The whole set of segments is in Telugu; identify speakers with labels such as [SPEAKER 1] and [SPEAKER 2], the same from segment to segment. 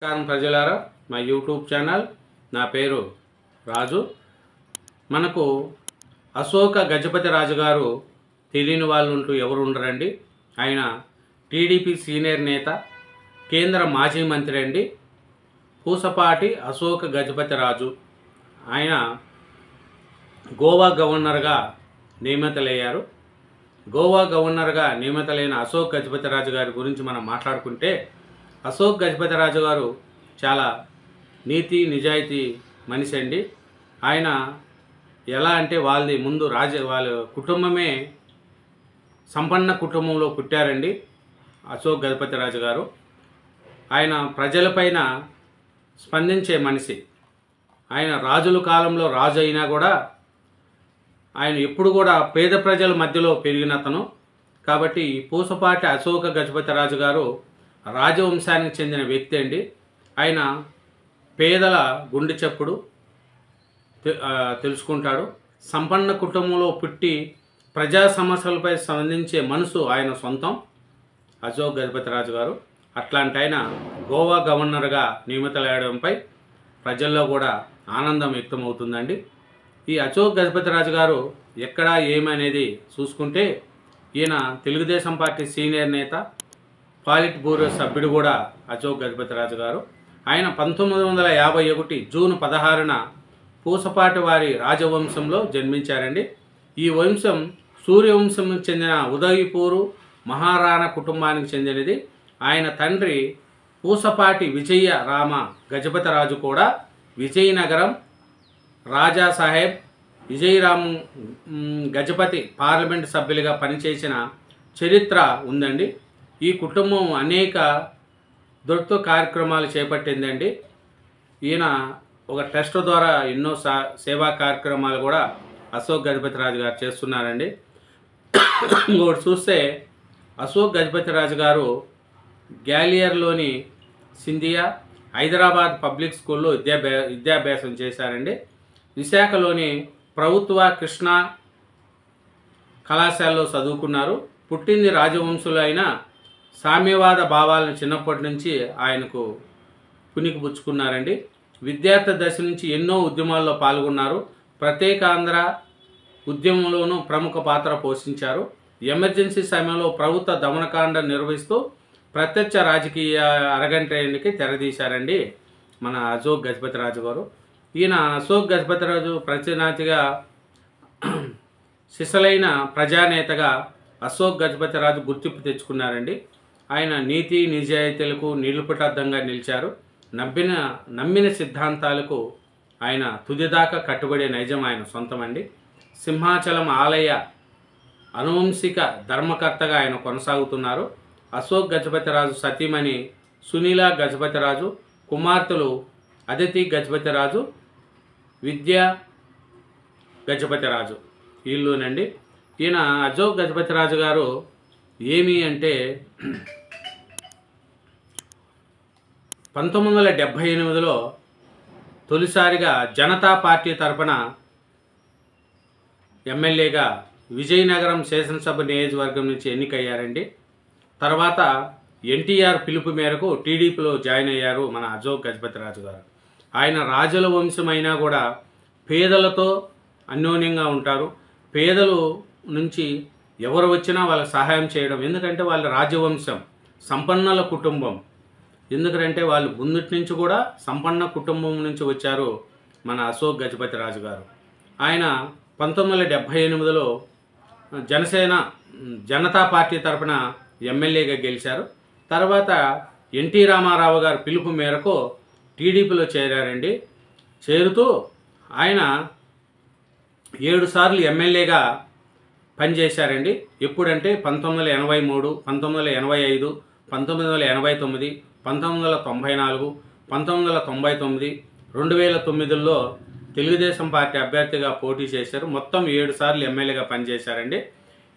[SPEAKER 1] నమస్కారం ప్రజలారా, మా యూట్యూబ్ ఛానల్. నా పేరు రాజు. మనకు అశోక గజపతి రాజు గారు తెలియని వాళ్ళు ఉంటూ ఎవరు ఉండరండి. ఆయన టీడీపీ సీనియర్ నేత, కేంద్ర మాజీ మంత్రి అండి. పూసపాటి అశోక గజపతి రాజు. ఆయన గోవా గవర్నర్గా నియమితులయ్యారు. గోవా గవర్నర్గా నియమితులైన అశోక్ గజపతి రాజు గారి గురించి మనం మాట్లాడుకుంటే, అశోక్ గజపతి రాజు గారు చాలా నీతి నిజాయితీ మనిషి అండి. ఆయన ఎలా అంటే వాళ్ళ కుటుంబమే సంపన్న కుటుంబంలో పుట్టారండి. అశోక్ గజపతి రాజు గారు ఆయన ప్రజలపైన స్పందించే మనిషి. ఆయన రాజుల కాలంలో రాజు అయినా కూడా ఆయన ఎప్పుడు కూడా పేద ప్రజల మధ్యలో పెరిగిన అతను. కాబట్టి పూసపాటి అశోక గజపతి రాజు గారు రాజవంశానికి చెందిన వ్యక్తి అండి. ఆయన పేదల గుండె చప్పుడు తెలుసుకుంటాడు. సంపన్న కుటుంబంలో పుట్టి ప్రజా సమస్యలపై స్పందించే మనసు ఆయన సొంతం అశోక్ గజపతి రాజు గారు. అట్లాంటి ఆయన గోవా గవర్నర్గా నియమితులయ్యడంపై ప్రజల్లో కూడా ఆనందం వ్యక్తమవుతుందండి. ఈ అశోక్ గజపతి రాజు గారు ఎక్కడ ఏమనేది చూసుకుంటే, ఈయన తెలుగుదేశం పార్టీ సీనియర్ నేత, పాలిట్ బ్యూరో సభ్యుడు కూడా అశోక్ గజపతి రాజు గారు. ఆయన 1951 జూన్ 16న పూసపాటి వారి రాజవంశంలో జన్మించారండి. ఈ వంశం సూర్యవంశంకి చెందిన ఉదయపూరు మహారాణా కుటుంబానికి చెందినది. ఆయన తండ్రి పూసపాటి విజయ రామ గజపతి రాజు కూడా విజయనగరం రాజాసాహెబ్ విజయరామ్ గజపతి పార్లమెంటు సభ్యులుగా పనిచేసిన చరిత్ర ఉందండి. ఈ కుటుంబం అనేక దొడ్తో కార్యక్రమాలు చేపట్టిందండి. ఈయన ఒక ట్రస్ట్ ద్వారా ఎన్నో సేవా కార్యక్రమాలు కూడా అశోక్ గజపతి రాజు గారు చేస్తున్నారండి. ఇంకోటి చూస్తే అశోక్ గజపతి రాజు గారు గ్వాలియర్లోని సింధియా హైదరాబాద్ పబ్లిక్ స్కూల్లో విద్యాభ్యాసం చేశారండి. విశాఖలోని ప్రభుత్వ కృష్ణా కళాశాలలో చదువుకున్నారు. పుట్టింది రాజవంశులు అయిన సామ్యవాద భావాలను చిన్నప్పటి నుంచి ఆయనకు పుణికిపుచ్చుకున్నారండి. విద్యార్థి దశ నుంచి ఎన్నో ఉద్యమాల్లో పాల్గొన్నారు. ప్రత్యేకాంధ్ర ఉద్యమంలోనూ ప్రముఖ పాత్ర పోషించారు. ఎమర్జెన్సీ సమయంలో ప్రభుత్వ దమనకాండ నిర్వహిస్తూ ప్రత్యక్ష రాజకీయ అరగంటకి తెరదీశారండి మన అశోక్ గజపతి రాజు గారు. ఈయన అశోక్ గజపతి రాజు ప్రతినాతిగా సిసలైన ప్రజానేతగా అశోక్ గజపతి రాజు గుర్తింపు తెచ్చుకున్నారండి. ఆయన నీతి నిజాయితీలకు నిలుపుటద్దంగా నిలిచారు. నమ్మిన సిద్ధాంతాలకు ఆయన తుదిదాకా కట్టుబడే నైజం ఆయన సొంతమండి. సింహాచలం ఆలయ అనువంశిక ధర్మకర్తగా ఆయన కొనసాగుతున్నారు. అశోక్ గజపతి రాజు సతీమణి సునీల గజపతి రాజు, కుమార్తెలు అదితి గజపతి రాజు, విద్యా గజపతి రాజు వీళ్ళునండి. ఈయన అశోక్ గజపతి రాజు గారు ఏమి అంటే 1978లో తొలిసారిగా జనతా పార్టీ తరపున ఎమ్మెల్యేగా విజయనగరం శాసనసభ నియోజకవర్గం నుంచి ఎన్నికయ్యారండి. తర్వాత ఎన్టీఆర్ పిలుపు మేరకు టీడీపీలో జాయిన్ అయ్యారు మన అశోక్ గజపతి రాజు గారు. ఆయన రాజుల వంశమైనా కూడా పేదలతో అన్యోన్యంగా ఉంటారు. పేదలు నుంచి ఎవరు వచ్చినా వాళ్ళకి సహాయం చేయడం. ఎందుకంటే వాళ్ళ రాజవంశం సంపన్నుల కుటుంబం. ఎందుకంటే వాళ్ళు ముందుటి నుంచి కూడా సంపన్న కుటుంబం నుంచి వచ్చారు మన అశోక్ గజపతి రాజు గారు. ఆయన 1978లో జనతా పార్టీ తరపున ఎమ్మెల్యేగా గెలిచారు. తర్వాత ఎన్టీ రామారావు గారు పిలుపు మేరకు టీడీపీలో చేరారండి. చేరుతూ ఆయన 7 సార్లు ఎమ్మెల్యేగా పనిచేశారండి. ఎప్పుడంటే 1983, 1985, 1989, 1994, 1999, 2009లో తెలుగుదేశం పార్టీ అభ్యర్థిగా పోటీ చేశారు. మొత్తం 7 సార్లు ఎమ్మెల్యేగా పనిచేశారండి.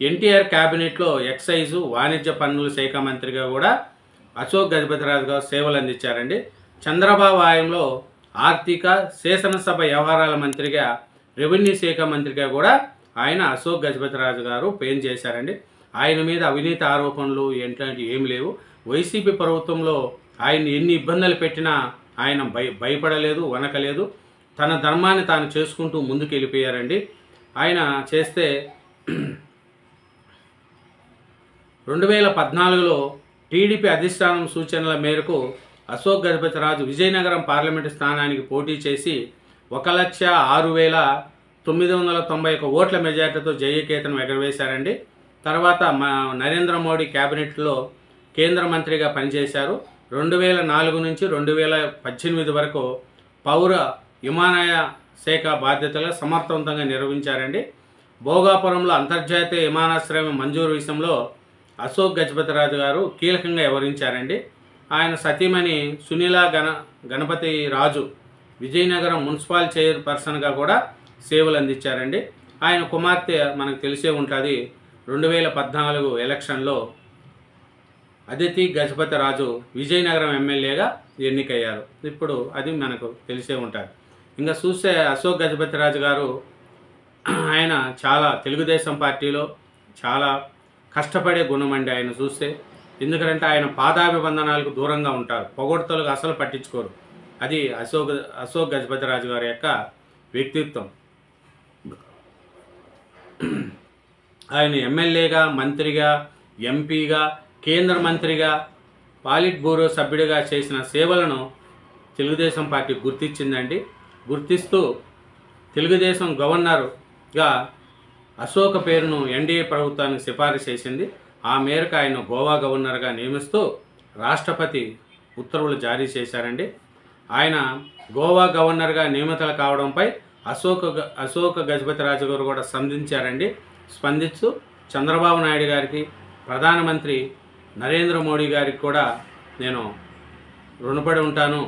[SPEAKER 1] ఎన్టీఆర్ క్యాబినెట్లో ఎక్సైజు వాణిజ్య పన్నుల శాఖ మంత్రిగా కూడా అశోక్ గజపతి రాజు గారు సేవలు అందించారండి. చంద్రబాబు హయాంలో ఆర్థిక శాసనసభ వ్యవహారాల మంత్రిగా, రెవెన్యూ శాఖ మంత్రిగా కూడా ఆయన అశోక్ గజపతి రాజు గారు చేశారండి. ఆయన మీద అవినీతి ఆరోపణలు ఏంటంటే ఏం లేవు. వైసీపీ ప్రభుత్వంలో ఆయన ఎన్ని ఇబ్బందులు పెట్టినా ఆయన భయపడలేదు, వనకలేదు. తన ధర్మాన్ని తాను చేసుకుంటూ ముందుకు వెళ్ళిపోయారండి. ఆయన చేస్తే 2014లో టీడీపీ అధిష్టానం సూచనల మేరకు అశోక్ గజపతిరాజు విజయనగరం పార్లమెంటు స్థానానికి పోటీ చేసి 1,06,991 ఓట్ల మెజార్టీతో జయకేతనం ఎగరవేశారండి. తర్వాత నరేంద్ర మోడీ క్యాబినెట్లో కేంద్ర మంత్రిగా పనిచేశారు. 2004 నుంచి 2018 వరకు పౌర విమానయాన శాఖ బాధ్యతలు సమర్థవంతంగా నిర్వహించారండి. భోగాపురంలో అంతర్జాతీయ విమానాశ్రయం మంజూరు విషయంలో అశోక్ గజపతిరాజు గారు కీలకంగా వ్యవహరించారండి. ఆయన సతీమణి సునీల గణపతి రాజు విజయనగరం మున్సిపల్ చైర్పర్సన్గా కూడా సేవలు అందించారండి. ఆయన కుమార్తె మనకు తెలిసే ఉంటుంది, 2014 ఎలక్షన్లో అదితి గజపతిరాజు విజయనగరం ఎమ్మెల్యేగా ఎన్నికయ్యారు. ఇప్పుడు అది మనకు తెలిసే ఉంటుంది. ఇంకా చూస్తే అశోక్ గజపతిరాజు గారు ఆయన చాలా తెలుగుదేశం పార్టీలో చాలా కష్టపడే గుణం అండి ఆయన చూస్తే. ఎందుకంటే ఆయన పాదాభివందనాలకు దూరంగా ఉంటారు, పొగడ్తలకు అసలు పట్టించుకోరు. అది అశోక్ గజపతిరాజు గారి యొక్క వ్యక్తిత్వం. ఆయన ఎమ్మెల్యేగా, మంత్రిగా, ఎంపీగా, కేంద్ర మంత్రిగా, పాలిట్ బ్యూరో సభ్యుడిగా చేసిన సేవలను తెలుగుదేశం పార్టీ గుర్తించిందండి. గుర్తిస్తూ తెలుగుదేశం గవర్నర్గా అశోక్ పేరును ఎన్డీఏ ప్రభుత్వానికి సిఫారసు చేసింది. ఆ మేరకు ఆయన గోవా గవర్నర్గా నియమిస్తూ రాష్ట్రపతి ఉత్తర్వులు జారీ చేశారండి. ఆయన గోవా గవర్నర్గా నియమితులు కావడంపై అశోక్ గజపతిరాజు గారు కూడా స్పందిస్తూ చంద్రబాబు నాయుడు గారికి, ప్రధానమంత్రి నరేంద్ర మోడీ గారికి కూడా నేను రుణపడి ఉంటాను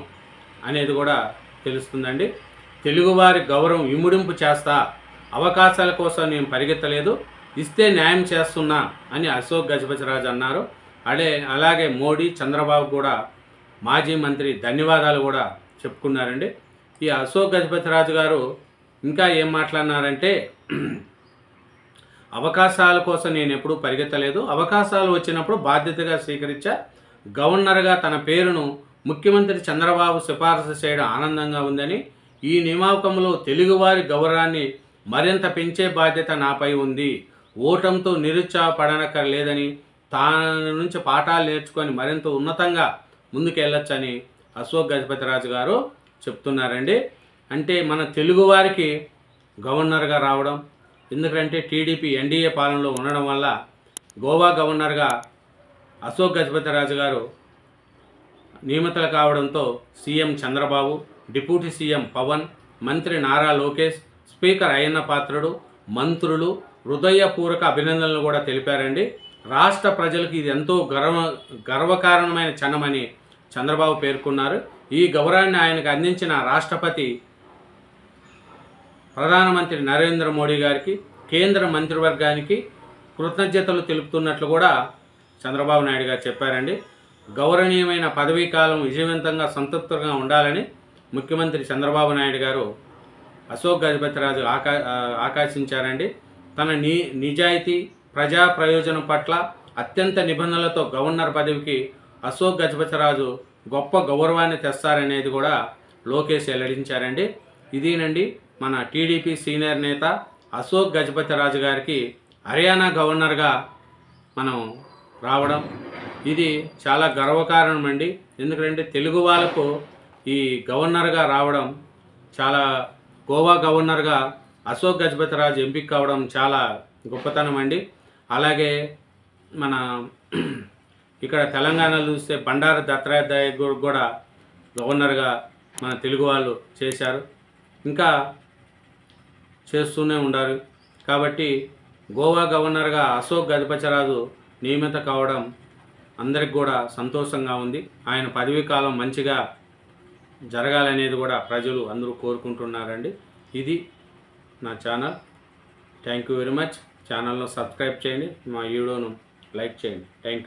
[SPEAKER 1] అనేది కూడా తెలుస్తుందండి. తెలుగువారి గౌరవం ఇముడింపు చేస్తా, అవకాశాల కోసం నేను పరిగెత్తలేదు, ఇస్తే న్యాయం చేస్తున్నా అని అశోక్ గజపతిరాజు అన్నారు. అలాగే మోడీ, చంద్రబాబు కూడా మాజీ మంత్రి ధన్యవాదాలు కూడా చెప్పుకున్నారండి. ఈ అశోక్ గజపతిరాజు గారు ఇంకా ఏం మాట్లాడినారంటే, అవకాశాల కోసం నేను ఎప్పుడూ పరిగెత్తలేదు, అవకాశాలు వచ్చినప్పుడు బాధ్యతగా స్వీకరించా. గవర్నర్గా తన పేరును ముఖ్యమంత్రి చంద్రబాబు సిఫారసు చేయడం ఆనందంగా ఉందని, ఈ నియామకంలో తెలుగువారి గౌరవాన్ని మరింత పెంచే బాధ్యత నాపై ఉంది. ఓటంతో నిరుత్సాహపడనక్కర్లేదని, తాను నుంచి పాఠాలు నేర్చుకొని మరింత ఉన్నతంగా ముందుకెళ్ళొచ్చని అశోక్ గజపతిరాజు గారు చెప్తున్నారండి. అంటే మన తెలుగువారికి గవర్నర్గా రావడం, ఎందుకంటే టీడీపీ ఎన్డీఏ పాలనలో ఉండడం వల్ల గోవా గవర్నర్గా అశోక్ గజపతిరాజు గారు నియమితులు కావడంతో CM Chandrababu, deputy CM Pawan, మంత్రి నారా లోకేష్, స్పీకర్ అయ్యన్న పాత్రుడు, మంత్రులు హృదయపూర్వక అభినందనలు కూడా తెలిపారండి. రాష్ట్ర ప్రజలకు ఇది ఎంతో గర్వకారణమైన క్షణమని చంద్రబాబు పేర్కొన్నారు. ఈ గౌరవాన్ని ఆయనకు అందించిన రాష్ట్రపతి, ప్రధానమంత్రి నరేంద్ర మోడీ గారికి, కేంద్ర మంత్రివర్గానికి కృతజ్ఞతలు తెలుపుతున్నట్లు కూడా చంద్రబాబు నాయుడు గారు చెప్పారండి. గౌరవనీయమైన పదవీ కాలం విజయవంతంగా సంతృప్తిగా ఉండాలని ముఖ్యమంత్రి చంద్రబాబు నాయుడు గారు అశోక్ గజపతిరాజు ఆకాంక్షించారండి. తన నిజాయితీ, ప్రజా ప్రయోజనం పట్ల అత్యంత నిబంధనలతో గవర్నర్ పదవికి అశోక్ గజపతిరాజు గొప్ప గౌరవాన్ని తెస్తారనేది కూడా లోకేష్ వెల్లడించారండి. ఇదేనండి మన టీడీపీ సీనియర్ నేత అశోక్ గజపతిరాజు గారికి హర్యానా గవర్నర్గా మనం రావడం ఇది చాలా గర్వకారణం అండి. ఎందుకంటే తెలుగు వాళ్ళకు ఈ గవర్నర్గా రావడం చాలా, గోవా గవర్నర్గా అశోక్ గజపతిరాజు ఎంపిక కావడం చాలా గొప్పతనం అండి. అలాగే మన ఇక్కడ తెలంగాణలో చూస్తే బండారు దత్తాత్రేయ కూడా గవర్నర్గా మన తెలుగు వాళ్ళు చేశారు, ఇంకా చేస్తూనే ఉండారు. కాబట్టి గోవా గవర్నర్గా అశోక్ గజపతిరాజు నియమిత కావడం అందరికి కూడా సంతోషంగా ఉంది. ఆయన పదవీ కాలం మంచిగా జరగాలనేది కూడా ప్రజలు అందరూ కోరుకుంటున్నారండి. ఇది నా channel. Thank you very much. ఛానల్ను సబ్స్క్రైబ్ చేయండి, మా వీడియోను లైక్ చేయండి. Thank you.